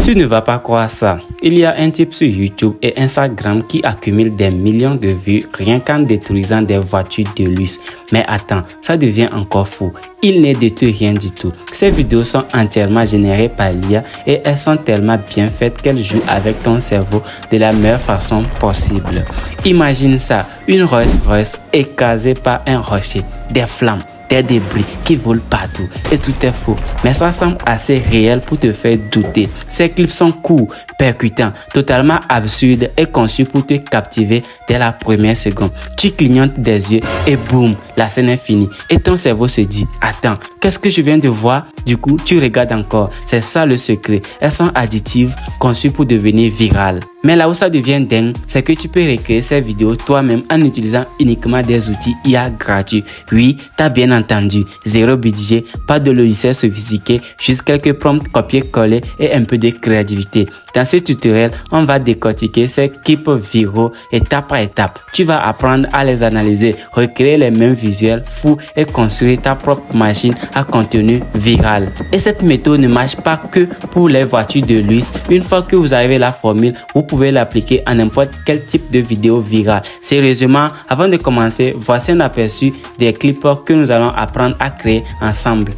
Tu ne vas pas croire ça. Il y a un type sur YouTube et Instagram qui accumule des millions de vues rien qu'en détruisant des voitures de luxe. Mais attends, ça devient encore fou. Il n'est détruit rien du tout. Ces vidéos sont entièrement générées par l'IA et elles sont tellement bien faites qu'elles jouent avec ton cerveau de la meilleure façon possible. Imagine ça, une Rolls-Royce écrasée par un rocher, des flammes, des débris qui volent partout et tout est faux, mais ça semble assez réel pour te faire douter. Ces clips sont courts, percutants, totalement absurdes et conçus pour te captiver dès la première seconde. Tu clignotes des yeux et boum, la scène est finie et ton cerveau se dit attends, qu'est-ce que je viens de voir? Du coup, tu regardes encore. C'est ça le secret. Elles sont additives, conçues pour devenir virales. Mais là où ça devient dingue, c'est que tu peux recréer ces vidéos toi-même en utilisant uniquement des outils IA gratuits. Oui, t'as bien entendu, zéro budget, pas de logiciel sophistiqué, juste quelques prompts copier-coller et un peu de créativité. Dans ce tutoriel, on va décortiquer ces clips viraux étape par étape. Tu vas apprendre à les analyser, recréer les mêmes visuels fous et construire ta propre machine à contenu viral. Et cette méthode ne marche pas que pour les voitures de luxe. Une fois que vous avez la formule, vous pouvez l'appliquer à n'importe quel type de vidéo virale. Sérieusement, avant de commencer, voici un aperçu des clips que nous allons apprendre à créer ensemble.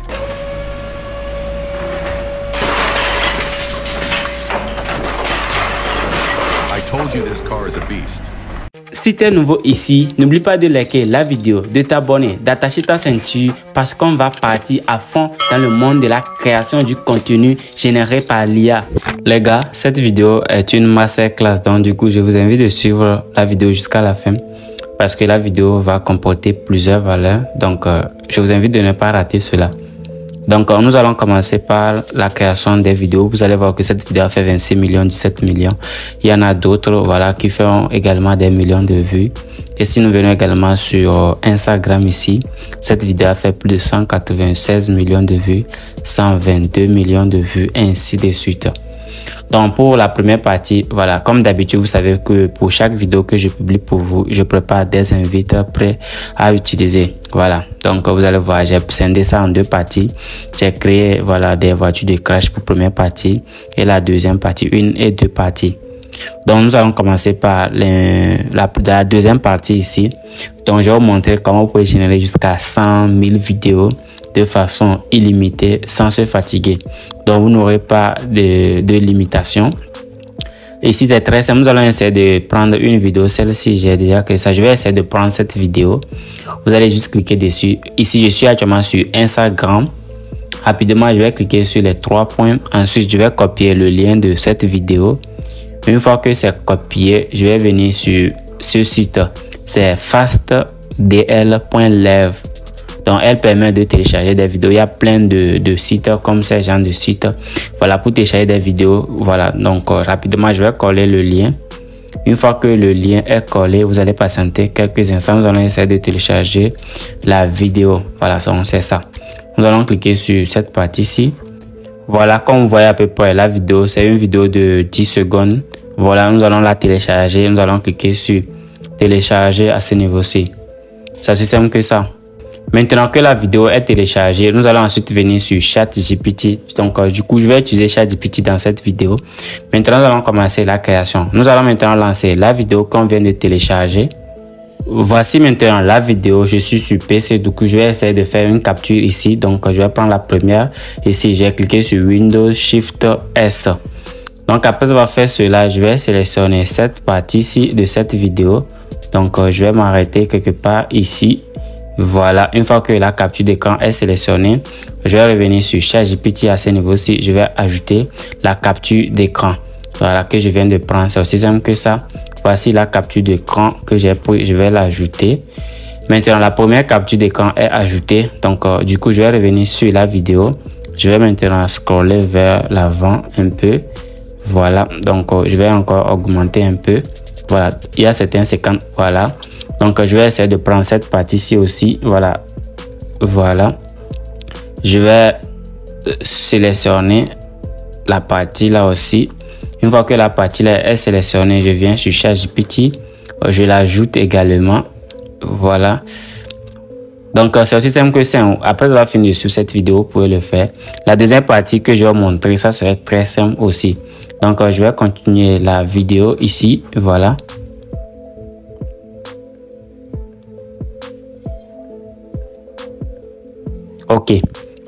I told you this car is a beast. Si tu es nouveau ici, n'oublie pas de liker la vidéo, de t'abonner, d'attacher ta ceinture parce qu'on va partir à fond dans le monde de la création du contenu généré par l'IA. Les gars, cette vidéo est une masterclass, donc du coup je vous invite de suivre la vidéo jusqu'à la fin parce que la vidéo va comporter plusieurs valeurs, donc je vous invite de ne pas rater cela. Donc nous allons commencer par la création des vidéos. Vous allez voir que cette vidéo a fait 26 millions, 17 millions. Il y en a d'autres voilà, qui font également des millions de vues. Et si nous venons également sur Instagram ici, cette vidéo a fait plus de 196 millions de vues, 122 millions de vues, et ainsi de suite. Donc pour la première partie, voilà, comme d'habitude, vous savez que pour chaque vidéo que je publie pour vous, je prépare des invités prêts à utiliser. Voilà, donc vous allez voir, j'ai scindé ça en deux parties. J'ai créé voilà des voitures de crash pour première partie et la deuxième partie, une et deux parties. Donc nous allons commencer par la deuxième partie ici. Donc je vais vous montrer comment vous pouvez générer jusqu'à 100 000 vidéos de façon illimitée sans se fatiguer. Donc vous n'aurez pas de limitation. Ici c'est très simple, nous allons essayer de prendre une vidéo, celle-ci j'ai déjà créé ça, je vais essayer de prendre cette vidéo. Vous allez juste cliquer dessus. Ici je suis actuellement sur Instagram. Rapidement je vais cliquer sur les trois points, ensuite je vais copier le lien de cette vidéo. Une fois que c'est copié, je vais venir sur ce site, c'est fastdl.live. Donc elle permet de télécharger des vidéos. Il y a plein de sites comme ce genre de sites. Voilà, pour télécharger des vidéos. Voilà, donc rapidement je vais coller le lien. Une fois que le lien est collé, vous allez patienter quelques instants. Nous allons essayer de télécharger la vidéo. Voilà, donc c'est ça. Nous allons cliquer sur cette partie-ci. Voilà, comme vous voyez à peu près la vidéo, c'est une vidéo de 10 secondes. Voilà, nous allons la télécharger. Nous allons cliquer sur télécharger à ce niveau-ci. C'est aussi simple que ça. Maintenant que la vidéo est téléchargée, nous allons ensuite venir sur ChatGPT. Donc, du coup, je vais utiliser ChatGPT dans cette vidéo. Maintenant, nous allons commencer la création. Nous allons maintenant lancer la vidéo qu'on vient de télécharger. Voici maintenant la vidéo. Je suis sur PC, du coup, je vais essayer de faire une capture ici. Donc, je vais prendre la première. Ici, j'ai cliqué sur Windows Shift S. Donc, après avoir fait cela, je vais sélectionner cette partie-ci de cette vidéo. Donc, je vais m'arrêter quelque part ici. Voilà, une fois que la capture d'écran est sélectionnée, je vais revenir sur ChatGPT à ce niveau-ci. Je vais ajouter la capture d'écran. Voilà, que je viens de prendre. C'est aussi simple que ça. Voici la capture d'écran que j'ai pris. Je vais l'ajouter. Maintenant, la première capture d'écran est ajoutée. Donc, du coup, je vais revenir sur la vidéo. Je vais maintenant scroller vers l'avant un peu. Voilà, donc je vais encore augmenter un peu. Voilà, il y a certains séquences. Voilà. Donc, je vais essayer de prendre cette partie-ci aussi. Voilà. Voilà. Je vais sélectionner la partie là aussi. Une fois que la partie là est sélectionnée, je viens sur ChatGPT. Je l'ajoute également. Voilà. Donc, c'est aussi simple que ça. Après avoir fini sur cette vidéo, vous pouvez le faire. La deuxième partie que je vais montrer, ça serait très simple aussi. Donc, je vais continuer la vidéo ici. Voilà. Ok.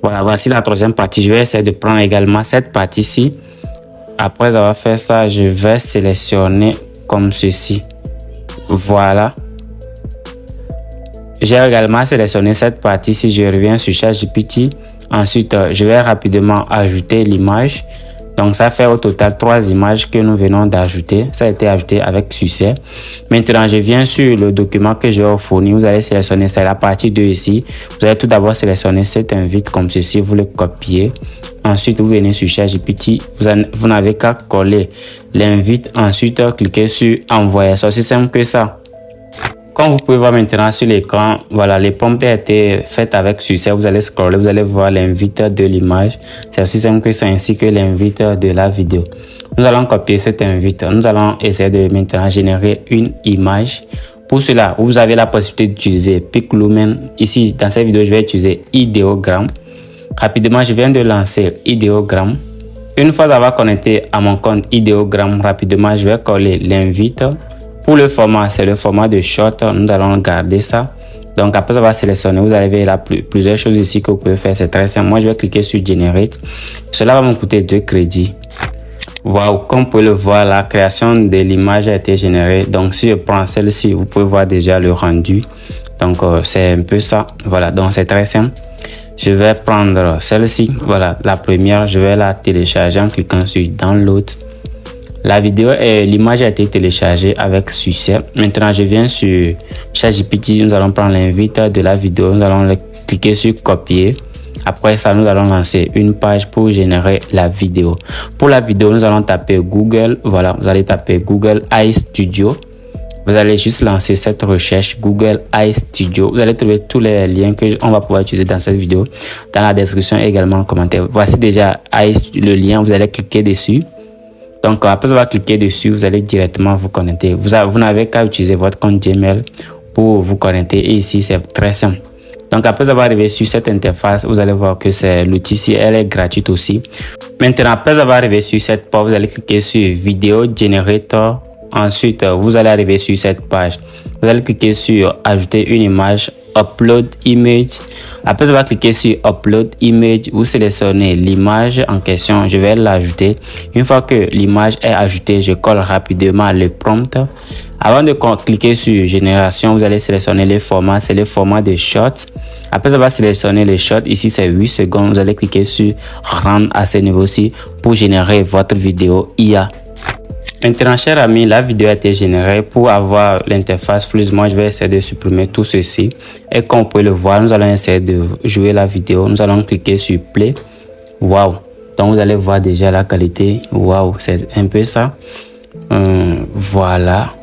Voilà, voici la troisième partie. Je vais essayer de prendre également cette partie-ci. Après avoir fait ça, je vais sélectionner comme ceci. Voilà. J'ai également sélectionné cette partie. Si je reviens sur ChatGPT, ensuite je vais rapidement ajouter l'image. Donc ça fait au total 3 images que nous venons d'ajouter. Ça a été ajouté avec succès. Maintenant je viens sur le document que je vais fournir. Vous allez sélectionner, c'est la partie 2 ici. Vous allez tout d'abord sélectionner cet invite comme ceci. Vous le copiez. Ensuite vous venez sur ChatGPT. Vous n'avez qu'à coller l'invite. Ensuite cliquez sur envoyer. C'est aussi simple que ça. Comme vous pouvez voir maintenant sur l'écran, voilà, les prompts ont été faits avec succès. Vous allez scroller, vous allez voir l'invite de l'image. C'est aussi simple que ça, ainsi que l'invite de la vidéo. Nous allons copier cet invite. Nous allons essayer de maintenant générer une image. Pour cela, vous avez la possibilité d'utiliser PicLumen. Ici, dans cette vidéo, je vais utiliser Ideogram. Rapidement, je viens de lancer Ideogram. Une fois avoir connecté à mon compte Ideogram, rapidement, je vais coller l'invite. Pour le format, c'est le format de short. Nous allons garder ça. Donc, après avoir sélectionné, vous avez là plusieurs choses ici que vous pouvez faire. C'est très simple. Moi, je vais cliquer sur Generate. Cela va me coûter 2 crédits. Waouh, comme vous pouvez le voir, la création de l'image a été générée. Donc, si je prends celle-ci, vous pouvez voir déjà le rendu. Donc, c'est un peu ça. Voilà, donc c'est très simple. Je vais prendre celle-ci. Voilà, la première. Je vais la télécharger en cliquant sur Download. La vidéo et l'image a été téléchargée avec succès. Maintenant, je viens sur ChatGPT. Nous allons prendre l'invite de la vidéo. Nous allons cliquer sur copier. Après ça, nous allons lancer une page pour générer la vidéo. Pour la vidéo, nous allons taper Google. Voilà, vous allez taper Google iStudio. Vous allez juste lancer cette recherche Google iStudio. Vous allez trouver tous les liens que on va pouvoir utiliser dans cette vidéo. Dans la description également en commentaire. Voici déjà le lien. Vous allez cliquer dessus. Donc, après avoir cliqué dessus, vous allez directement vous connecter. Vous n'avez qu'à utiliser votre compte Gmail pour vous connecter. Et ici, c'est très simple. Donc, après avoir arrivé sur cette interface, vous allez voir que c'est l'outil-ci, elle est gratuite aussi. Maintenant, après avoir arrivé sur cette page, vous allez cliquer sur Video Generator. Ensuite, vous allez arriver sur cette page. Vous allez cliquer sur Ajouter une image, Upload Image. Après avoir cliqué sur Upload Image, vous sélectionnez l'image en question. Je vais l'ajouter. Une fois que l'image est ajoutée, je colle rapidement le prompt. Avant de cliquer sur Génération, vous allez sélectionner les formats. C'est le format de short. Après avoir sélectionné les shorts, ici c'est 8 secondes. Vous allez cliquer sur Rendre à ce niveau-ci pour générer votre vidéo IA. Maintenant, chers amis, la vidéo a été générée. Pour avoir l'interface fluide, moi je vais essayer de supprimer tout ceci. Et comme vous pouvez le voir, nous allons essayer de jouer la vidéo. Nous allons cliquer sur Play. Waouh! Donc vous allez voir déjà la qualité. Waouh, c'est un peu ça. Voilà.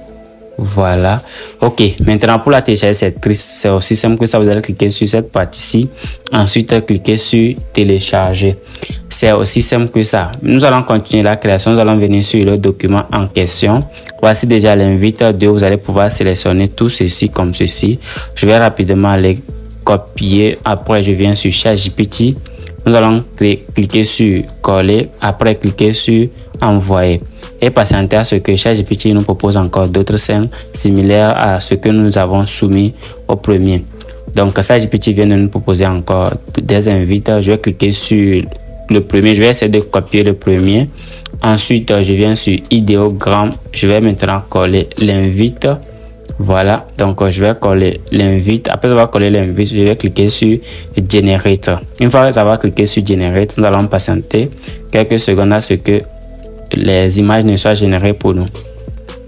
Voilà. Ok. Maintenant, pour la télécharger, c'est triste. C'est aussi simple que ça. Vous allez cliquer sur cette partie-ci. Ensuite, cliquer sur télécharger. C'est aussi simple que ça. Nous allons continuer la création. Nous allons venir sur le document en question. Voici déjà l'invite de. Vous allez pouvoir sélectionner tout ceci comme ceci. Je vais rapidement les copier. Après, je viens sur ChatGPT. Nous allons cliquer sur coller. Après, cliquer sur envoyer. Et patienter à ce que ChatGPT nous propose encore d'autres scènes similaires à ce que nous avons soumis au premier. Donc, ChatGPT vient de nous proposer encore des invites. Je vais cliquer sur le premier. Je vais essayer de copier le premier. Ensuite, je viens sur Ideogram. Je vais maintenant coller l'invite. Voilà, donc je vais coller l'invite. Après avoir collé l'invite, je vais cliquer sur Generate. Une fois avoir cliqué sur Generate, nous allons patienter quelques secondes à ce que les images ne soient générées pour nous.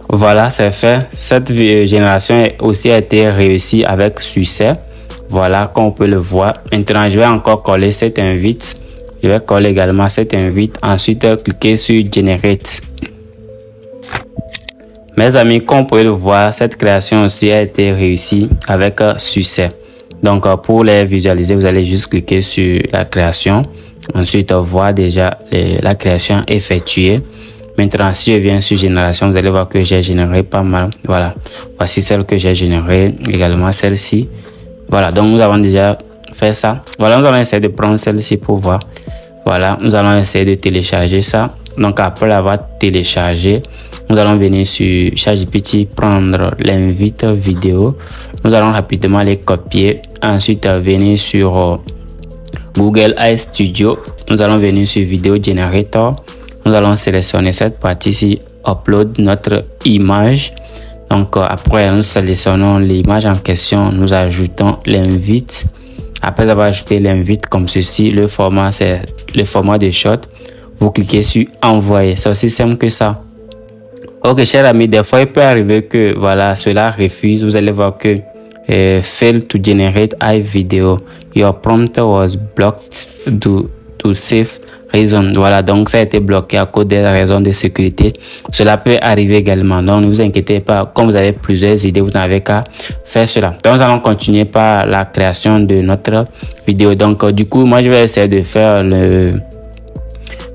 Voilà, c'est fait. Cette génération aussi a été réussie avec succès. Voilà, comme on peut le voir. Maintenant, je vais encore coller cette invite. Je vais coller également cette invite. Ensuite, cliquer sur Generate. Mes amis, comme vous pouvez le voir, cette création aussi a été réussie avec succès. Donc, pour les visualiser, vous allez juste cliquer sur la création. Ensuite, voir déjà la création effectuée. Maintenant, si je viens sur génération, vous allez voir que j'ai généré pas mal. Voilà, voici celle que j'ai générée. Également celle-ci. Voilà, donc nous avons déjà fait ça. Voilà, nous allons essayer de prendre celle-ci pour voir. Voilà, nous allons essayer de télécharger ça. Donc après l'avoir téléchargé, nous allons venir sur ChatGPT, prendre l'invite vidéo. Nous allons rapidement les copier. Ensuite venir sur Google AI Studio. Nous allons venir sur Video Generator. Nous allons sélectionner cette partie-ci, upload notre image. Donc après nous sélectionnons l'image en question, nous ajoutons l'invite. Après avoir ajouté l'invite comme ceci, le format c'est le format de shot. Vous cliquez sur envoyer. C'est aussi simple que ça. Ok, chers amis, des fois il peut arriver que voilà, cela refuse. Vous allez voir que fail to generate a video. Your prompt was blocked to safe reason. Voilà, donc ça a été bloqué à cause des raisons de sécurité. Cela peut arriver également. Donc ne vous inquiétez pas. Comme vous avez plusieurs idées, vous n'avez qu'à faire cela. Donc nous allons continuer par la création de notre vidéo. Donc du coup, moi je vais essayer de faire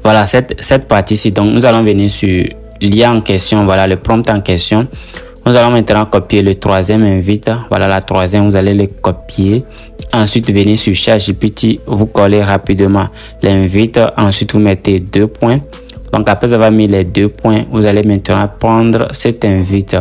voilà cette partie-ci. Donc nous allons venir sur l'IA en question. Voilà le prompt en question. Nous allons maintenant copier le troisième invite. Voilà la troisième, vous allez le copier. Ensuite, venir sur ChatGPT, vous collez rapidement l'invite. Ensuite, vous mettez 2 points. Donc, après avoir mis les 2 points, vous allez maintenant prendre cet invite.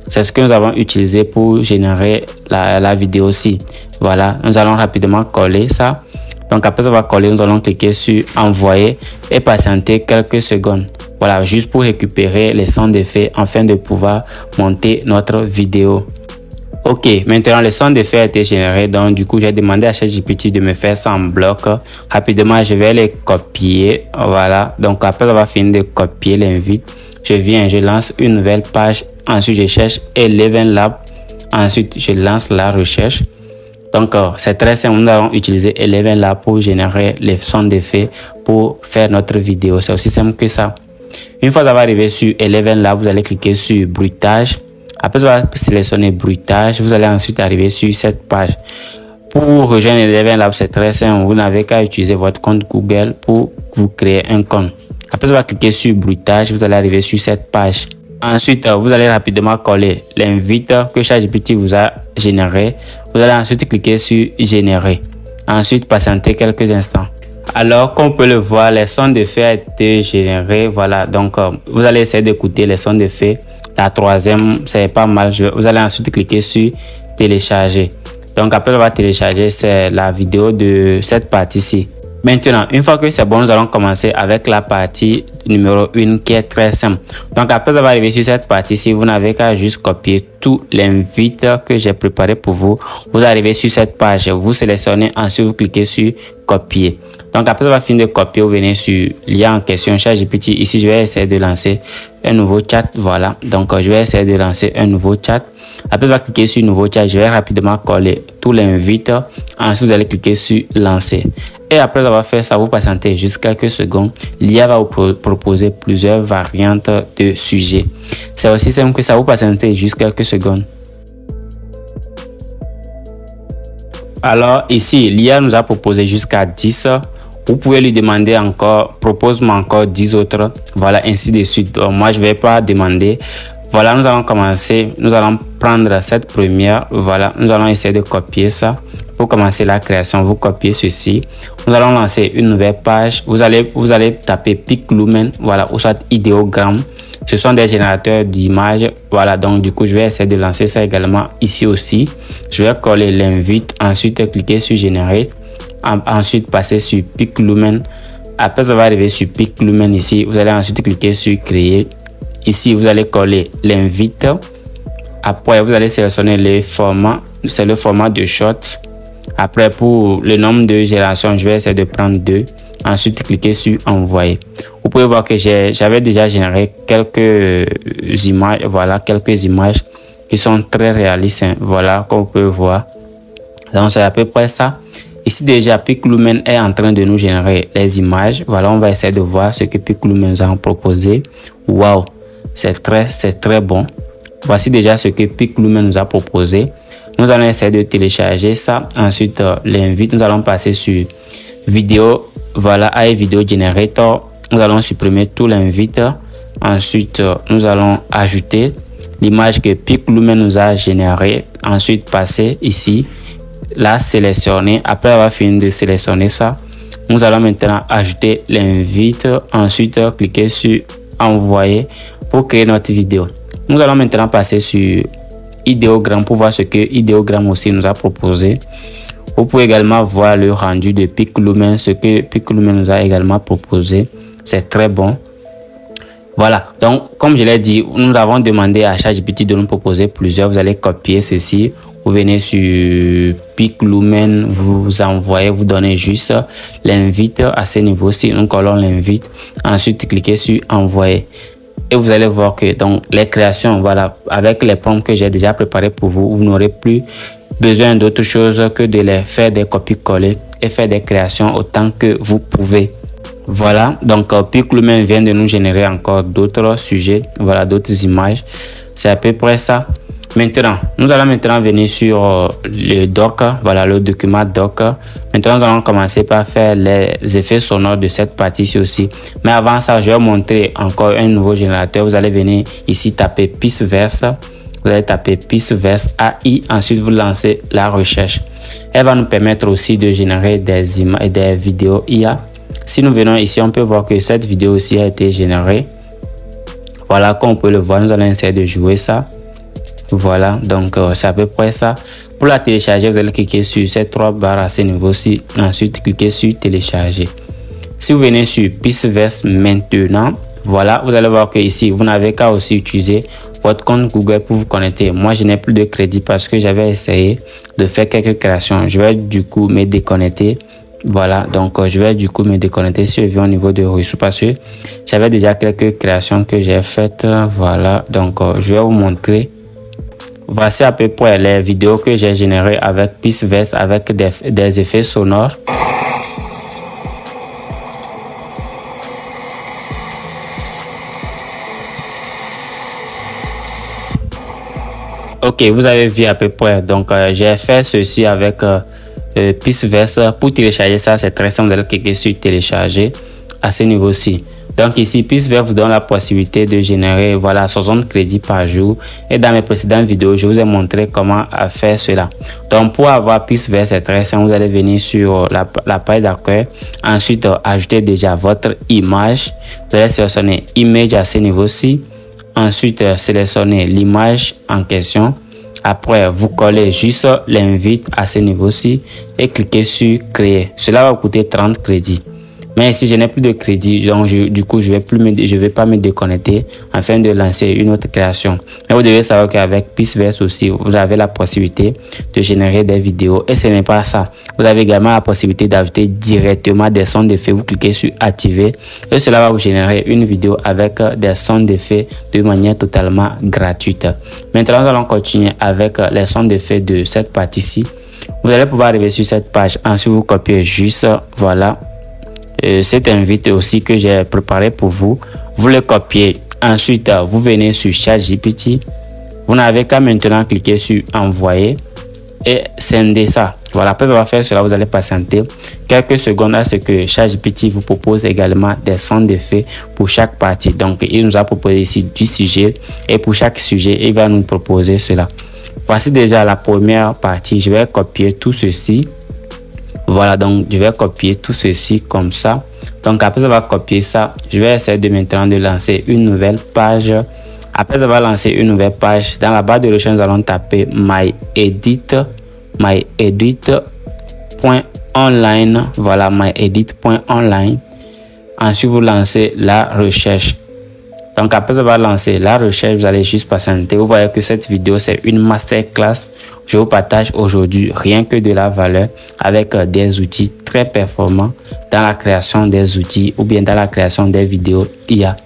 C'est ce que nous avons utilisé pour générer la vidéo aussi. Voilà, nous allons rapidement coller ça. Donc, après avoir collé, nous allons cliquer sur envoyer et patienter quelques secondes. Voilà, juste pour récupérer les sons d'effet afin de pouvoir monter notre vidéo. Ok, maintenant le son d'effet a été généré. Donc du coup, j'ai demandé à ChatGPT de me faire ça en bloc. Rapidement, je vais les copier. Voilà, donc après avoir fini de copier l'invite, je viens, je lance une nouvelle page. Ensuite, je cherche Eleven Lab. Ensuite, je lance la recherche. Donc, c'est très simple. Nous allons utiliser Eleven Lab pour générer les sons d'effet pour faire notre vidéo. C'est aussi simple que ça. Une fois que vous arrivé sur Eleven Lab, vous allez cliquer sur bruitage. Après avoir sélectionné bruitage, vous allez ensuite arriver sur cette page. Pour rejoindre Eleven Lab, c'est très simple. Vous n'avez qu'à utiliser votre compte Google pour vous créer un compte. Après avoir cliqué sur bruitage, vous allez arriver sur cette page. Ensuite, vous allez rapidement coller l'invite que ChatGPT vous a généré. Vous allez ensuite cliquer sur générer. Ensuite, patienter quelques instants. Alors, comme on peut le voir, les sons d'effet ont été générés. Voilà, donc vous allez essayer d'écouter les sons d'effet. La troisième, c'est pas mal. Vous allez ensuite cliquer sur télécharger. Donc, après avoir téléchargé, c'est la vidéo de cette partie-ci. Maintenant, une fois que c'est bon, nous allons commencer avec la partie numéro 1 qui est très simple. Donc, après avoir arrivé sur cette partie-ci, vous n'avez qu'à juste copier tout l'invite que j'ai préparé pour vous. Vous arrivez sur cette page, vous sélectionnez, ensuite vous cliquez sur copier. Donc, après avoir fini de copier, vous venez sur l'IA en question, ChatGPT. Ici, je vais essayer de lancer un nouveau chat. Voilà, donc je vais essayer de lancer un nouveau chat. Après avoir cliqué sur nouveau chat, je vais rapidement coller tout l'invite. Ensuite, vous allez cliquer sur lancer. Et après avoir fait ça, vous patientez juste quelques secondes. L'IA va vous proposer plusieurs variantes de sujets. C'est aussi simple que ça, vous patientez juste quelques secondes. Alors ici, l'IA nous a proposé jusqu'à 10. Vous pouvez lui demander encore, propose-moi encore 10 autres. Voilà, ainsi de suite. Donc, moi, je ne vais pas demander. Voilà, nous allons commencer. Nous allons prendre cette première. Voilà, nous allons essayer de copier ça. Pour commencer la création, vous copiez ceci. Nous allons lancer une nouvelle page. Vous allez taper PicLumen, voilà, ou soit idéogramme. Ce sont des générateurs d'images. Voilà, donc du coup, je vais essayer de lancer ça également ici aussi. Je vais coller l'invite. Ensuite, cliquer sur générer. Ensuite, passer sur PicLumen. Après avoir arrivé sur PicLumen ici, vous allez ensuite cliquer sur créer. Ici, vous allez coller l'invite. Après, vous allez sélectionner le format. C'est le format de shot. Après, pour le nombre de générations, je vais essayer de prendre 2. Ensuite, cliquez sur envoyer. Vous pouvez voir que j'avais déjà généré quelques images. Voilà, quelques images qui sont très réalistes. Hein. Voilà, comme vous pouvez voir. Donc, c'est à peu près ça. Ici, déjà, PicLumen est en train de nous générer les images. Voilà, on va essayer de voir ce que PicLumen nous a proposé. Waouh, c'est très bon. Voici déjà ce que PicLumen nous a proposé. Nous allons essayer de télécharger ça. Ensuite, l'invite, nous allons passer sur vidéo. Voilà, AI Video Generator. Nous allons supprimer tout l'invite. Ensuite, nous allons ajouter l'image que PicLumen nous a générée. Ensuite, passer ici. la sélectionner. Après avoir fini de sélectionner ça, nous allons maintenant ajouter l'invite. Ensuite, cliquer sur envoyer pour créer notre vidéo. Nous allons maintenant passer sur Ideogram pour voir ce que Ideogram aussi nous a proposé. Vous pouvez également voir le rendu de Piclumen, ce que Piclumen nous a également proposé. C'est très bon. Voilà, donc comme je l'ai dit, nous avons demandé à ChatGPT de nous proposer plusieurs. Vous allez copier ceci, vous venez sur Piclumen, vous envoyez, vous donnez juste l'invite à ce niveau-ci. Nous collons l'invite, ensuite cliquez sur envoyer. Et vous allez voir que donc les créations, voilà, avec les prompts que j'ai déjà préparés pour vous, vous n'aurez plus besoin d'autre chose que de les faire des copies-coller et faire des créations autant que vous pouvez. Voilà, donc Piclumen vient de nous générer encore d'autres sujets, voilà, d'autres images. C'est à peu près ça. Maintenant, nous allons maintenant venir sur le doc, voilà, le document doc. Maintenant, nous allons commencer par faire les effets sonores de cette partie-ci aussi. Mais avant ça, je vais vous montrer encore un nouveau générateur. Vous allez venir ici taper Pixverse. Vous allez taper Pixverse AI. Ensuite, vous lancez la recherche. Elle va nous permettre aussi de générer des images et des vidéos IA. Si nous venons ici, on peut voir que cette vidéo aussi a été générée. Voilà, comme on peut le voir, nous allons essayer de jouer ça. Voilà, donc c'est à peu près ça. Pour la télécharger, vous allez cliquer sur ces trois barres à ce niveau-ci. Ensuite, cliquez sur télécharger. Si vous venez sur Pixverse maintenant, voilà, vous allez voir que ici, vous n'avez qu'à aussi utiliser votre compte Google pour vous connecter. Moi, je n'ai plus de crédit parce que j'avais essayé de faire quelques créations. Je vais du coup me déconnecter. Voilà, donc je vais du coup me déconnecter si je viens au niveau de ressources parce que j'avais déjà quelques créations que j'ai faites. Voilà, donc je vais vous montrer. Voici à peu près les vidéos que j'ai générées avec Pixverse avec des effets sonores. Ok, vous avez vu à peu près. Donc j'ai fait ceci avec Pixverse. Pour télécharger ça, c'est très simple. Vous allez cliquer sur télécharger à ce niveau-ci. Donc ici, Pixverse vous donne la possibilité de générer, voilà, 60 crédits par jour. Et dans mes précédentes vidéos, je vous ai montré comment faire cela. Donc pour avoir Pixverse, c'est très simple. Vous allez venir sur la page d'accueil. Ensuite, ajouter déjà votre image. Vous allez sélectionner image à ce niveau-ci. Ensuite, sélectionnez l'image en question. Après, vous collez juste l'invite à ce niveau-ci et cliquez sur créer. Cela va vous coûter 30 crédits. Mais si je n'ai plus de crédit, donc du coup, je vais pas me déconnecter afin de lancer une autre création. Mais vous devez savoir qu'avec Pixverse aussi, vous avez la possibilité de générer des vidéos. Et ce n'est pas ça. Vous avez également la possibilité d'ajouter directement des sons d'effet. Vous cliquez sur activer et cela va vous générer une vidéo avec des sons d'effet de manière totalement gratuite. Maintenant, nous allons continuer avec les sons d'effet de cette partie-ci. Vous allez pouvoir arriver sur cette page. Ensuite, vous copiez juste, voilà, cet invite aussi que j'ai préparé pour vous. Vous le copiez. Ensuite, vous venez sur ChatGPT. Vous n'avez qu'à maintenant cliquer sur envoyer et sender ça. Voilà, après avoir fait cela, vous allez patienter quelques secondes à ce que ChatGPT vous propose également des sons d'effet pour chaque partie. Donc, il nous a proposé ici 10 sujets et pour chaque sujet, il va nous proposer cela. Voici déjà la première partie. Je vais copier tout ceci. Voilà, donc je vais copier tout ceci comme ça. Donc après avoir copié ça, je vais essayer de maintenant de lancer une nouvelle page. Après avoir lancé une nouvelle page, dans la barre de recherche, nous allons taper myedit.online. Voilà, myedit.online. Ensuite, vous lancez la recherche. Donc après avoir lancé la recherche, vous allez juste patienter. Vous voyez que cette vidéo, c'est une masterclass. Je vous partage aujourd'hui rien que de la valeur avec des outils très performants dans la création des outils ou bien dans la création des vidéos IA.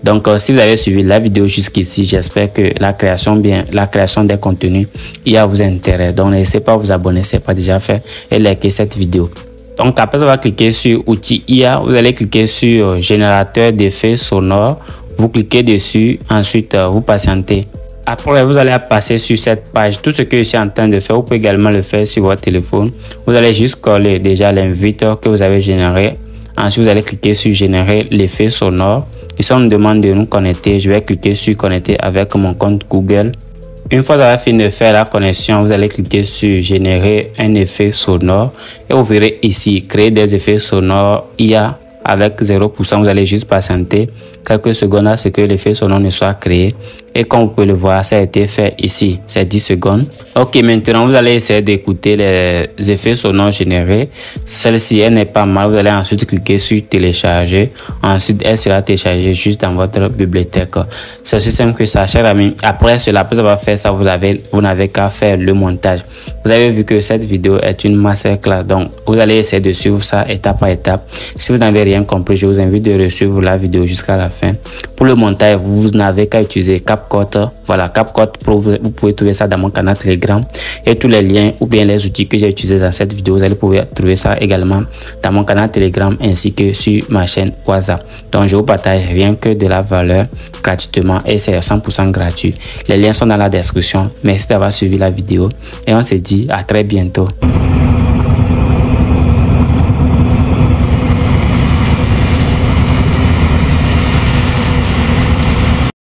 Donc si vous avez suivi la vidéo jusqu'ici, j'espère que la création des contenus IA vous intéresse. Donc n'hésitez pas à vous abonner si ce n'est pas déjà fait et liker cette vidéo. Donc après avoir cliqué sur outils IA, vous allez cliquer sur générateur d'effets sonores. Vous cliquez dessus, ensuite vous patientez. Après, vous allez passer sur cette page. Tout ce que je suis en train de faire, vous pouvez également le faire sur votre téléphone. Vous allez juste coller déjà l'invite que vous avez généré. Ensuite, vous allez cliquer sur générer l'effet sonore. Ici, on me demande de nous connecter. Je vais cliquer sur connecter avec mon compte Google. Une fois d'avoir fini de faire la connexion, vous allez cliquer sur générer un effet sonore et vous verrez ici créer des effets sonores IA avec 0%. Vous allez juste patienter quelques secondes à ce que l'effet sonore ne soit créé. Et comme vous pouvez le voir, ça a été fait ici, c'est 10 secondes. Ok, maintenant vous allez essayer d'écouter les effets sonores générés. Celle-ci, elle n'est pas mal. Vous allez ensuite cliquer sur télécharger. Ensuite, elle sera téléchargée juste dans votre bibliothèque. C'est aussi simple que ça, cher ami. Après cela, après avoir fait ça, vous n'avez qu'à faire le montage. Vous avez vu que cette vidéo est une masterclass. Donc, vous allez essayer de suivre ça étape par étape. Si vous n'avez rien compris, je vous invite de suivre la vidéo jusqu'à la fin. Pour le montage, vous n'avez qu'à utiliser CapCut. Voilà, CapCut Pro, vous pouvez trouver ça dans mon canal Telegram. Et tous les liens ou bien les outils que j'ai utilisés dans cette vidéo, vous allez pouvoir trouver ça également dans mon canal Telegram ainsi que sur ma chaîne WhatsApp. Donc, je vous partage rien que de la valeur gratuitement et c'est 100% gratuit. Les liens sont dans la description. Merci d'avoir suivi la vidéo et on se dit à très bientôt.